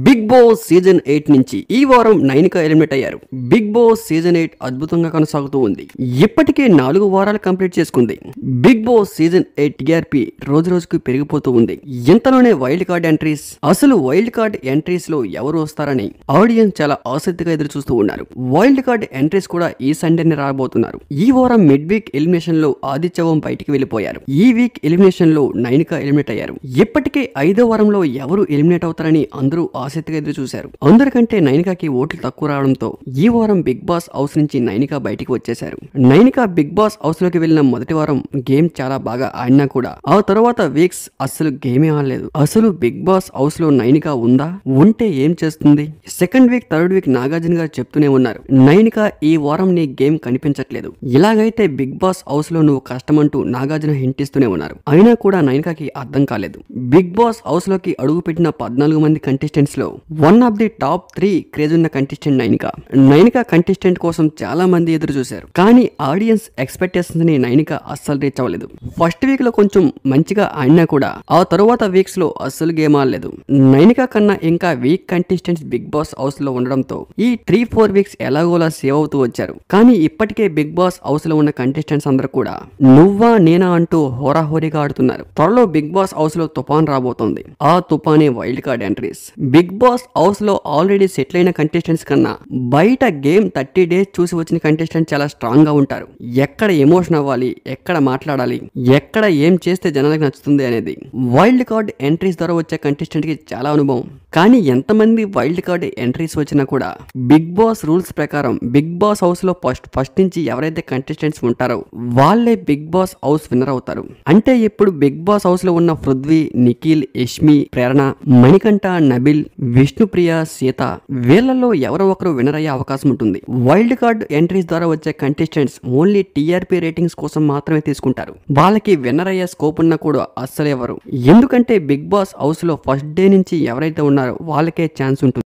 Big boss season 8 నుంచి ఈ వారం నైనిక ఎలిమినేట్ అయ్యారు. బిగ్ బాస్ సీజన్ 8 అద్భుతంగా కొనసాగుతూ ఉంది. ఇప్పటికే 4 వారాలు కంప్లీట్ చేసుకుంది. బిగ్ బాస్ సీజన్ 8 టీఆర్పీ రోజు రోజుకు పెరిగిపోతూ ఉంది. ఇంతలోనే వైల్డ్ కార్డ్ ఎంట్రీస్, అసలు వైల్డ్ కార్డ్ ఎంట్రీస్ లో ఎవరు వస్తారని ఆడియన్స్ చాలా ఆసక్తిగా ఎదురు చూస్తూ ఉన్నారు. వైల్డ్ కార్డ్ ఎంట్రీస్ కూడా ఈ సండేనే రాబోతున్నారు. ఈ వారం మిడ్ వీక్ ఎలిమినేషన్ లో ఆదిత్యవం బయటికి వెళ్లిపోయారు. ఈ వీక్ ఎలిమినేషన్ లో నైనిక ఎలిమినేట్ అయ్యారు. ఇప్పటికే 5వ వారంలో ఎవరు ఎలిమినేట్ అవుతారని అందరూ ఆసక్తిగా ఎదురు చూశారు. అందరికంటే నైనికాకి ఓట్లు తక్కువ రావడంతో ఈ వారం బిగ్ బాస్ హౌస్ నుంచి నైనిక బయటికి వచ్చేశారు. నైనిక బిగ్ బాస్ హౌస్ లోకి వెళ్లిన మొదటి వారం గేమ్ చాలా బాగా ఆడినా కూడా ఆ తర్వాత వీక్స్ అస్సలు గేమే ఆడలేదు. అసలు బిగ్ బాస్ హౌస్ లో నైనిక ఉందా, ఉంటే ఏం చేస్తుంది? Second week third week Nagarjuna గారు చెప్తూనే ఉన్నారు, నైనిక ఈ వారం నీ గేమ్ కనిపించట్లేదు, ఇలాగైతే బిగ్ బాస్ హౌస్ లో నువ్వు కష్టమంటూ నాగార్జున హింట్ ఇస్తూనే ఉన్నారు. అయినా కూడా నైనికకి అర్థం కాలేదు. బిగ్ బాస్ హౌస్ లోకి అడుగు పెట్టిన 14 మంది కంటెస్టెంట్స్ లో one of the top 3 craze ఉన్న కంటెస్టెంట్ నైనిక. నైనిక కంటెస్టెంట్ కోసం చాలా మంది ఎదురు చూశారు. కానీ ఆడియన్స్ ఎక్స్పెక్టేషన్స్ ని నైనిక అస్సలు రీచ్ అవ్వలేదు. ఫస్ట్ వీక్ లో కొంచెం మంచిగా ఆడినా కూడా ఆ తరువాత వీక్స్ లో అస్సలు గేమ్ ఆడలేదు. నైనిక కన్నా ఇంకా weak contestants Bigg Boss house లో ఉండడంతో ఈ 3-4 వీక్స్ ఎలాగోలా సేవ్ అవుతూ వచ్చారు. కానీ ఇప్పటికే బిగ్ బాస్ హౌస్ లో ఉన్న కంటెస్టెంట్స్ అందరూ కూడా నువ్వా నేనా అంటూ హోరాహోరీగా ఆడుతున్నారు. త్వరలో బిగ్ బాస్ హౌస్ లో తుఫాన్ రాబోతోంది. ఆ తుఫానే wild card entries. Bigg Boss house లో ఆల్రెడీ సెటిల్ అయిన కంటెస్టెంట్స్ కన్నా బయట గేమ్ 30 డేస్ చూసి వచ్చిన కంటెస్టెంట్స్ చాలా స్ట్రాంగ్ గా ఉంటారు. ఎక్కడ ఎమోషన్ అవ్వాలి, ఎక్కడ మాట్లాడాలి, ఎక్కడ ఏం చేస్తే జనాలకు నచ్చుతుంది అనేది వైల్డ్ కార్డ్ ఎంట్రీస్ ద్వారా వచ్చే కంటెస్టెంట్ కి చాలా అనుభవం. కానీ ఎంతమంది వైల్డ్ కార్డ్ ఎంట్రీస్ వచ్చినా కూడా బిగ్ బాస్ రూల్స్ ప్రకారం బిగ్ బాస్ హౌస్ లో ఫస్ట్ నుంచి ఎవరైతే కంటెస్టెంట్స్ ఉంటారో వాళ్ళే బిగ్ బాస్ హౌస్ విన్నర్ అవుతారు. అంటే ఇప్పుడు బిగ్ బాస్ హౌస్ లో ఉన్న పృథ్వీ, నిఖిల్, యష్మి, ప్రేరణ, మణికంఠ, నబిల్, విష్ణుప్రియ, సీత వీళ్ళలో ఎవరో ఒకరు విన్నర్ అయ్యే అవకాశం ఉంటుంది. వైల్డ్ కార్డ్ ఎంట్రీస్ ద్వారా వచ్చే కంటెస్టెంట్స్ ఓన్లీ టీఆర్పీ రేటింగ్స్ కోసం మాత్రమే తీసుకుంటారు. వాళ్ళకి విన్నర్ అయ్యే స్కోప్ ఉన్నా కూడా అస్సలు ఎవరు. ఎందుకంటే బిగ్ బాస్ హౌస్ లో ఫస్ట్ డే నుంచి ఎవరైతే ఉన్నారో వాళ్ళకే ఛాన్స్ ఉంటుంది.